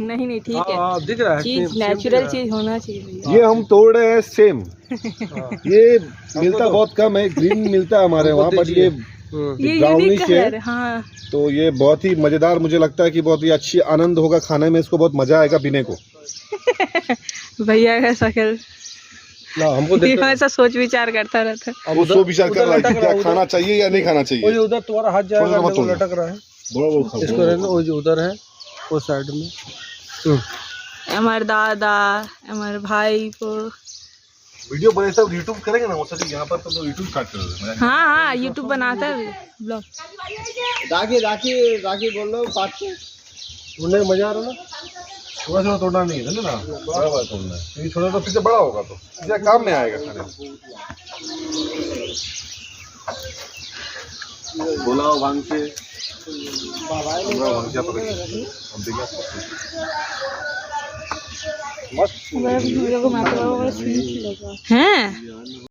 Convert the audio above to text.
नहीं नहीं ठीक है, दिख रहा है, चीज नेचुरल चीज होना चाहिए। ये हम तोड़ रहे हैं सेम। ये मिलता बहुत कम है, ग्रीन मिलता है हमारे वहाँ, बट ये ये ब्राउनिश यूनिक है। कलर, हाँ तो ये बहुत ही मजेदार, मुझे लगता है कि बहुत ही अच्छी आनंद होगा खाने में, इसको बहुत मजा आएगा पीने को। भैया का शक्ल ना हमको ये ऐसा सोच विचार करता रहता है। वो सो विचार कर रहा है कि क्या खाना चाहिए या नहीं खाना चाहिए। वो जो उधर तुम्हारा हाथ जाएगा, मत देखो तोड़ना। लटक रहा है, बड़ा बड़ा खाओ। इसको रहने दो, वो जो उधर है वो साइड में। हमारे दादा, हमारे भाई को, वीडियो बने सब यूट्यूब करेंगे ना, वो सब यहाँ पर तो यूट्यूब स्टार्ट कर देंगे। हाँ हाँ यूट्यूब बनाता है ब्लॉग। राखी राखी राखी बोल रहा हूँ, पाँच ढूंढने में मजा आ रहा है ना। थोड़ा थोड़ा तोड़ना नहीं है ना, बड़ा बड़ा तोड़ना है। ये छोटा तो फिर से बड़ा होगा तो इससे काम में आएगा खाने में। बोला भांग से क्या पता हम देखिए हैं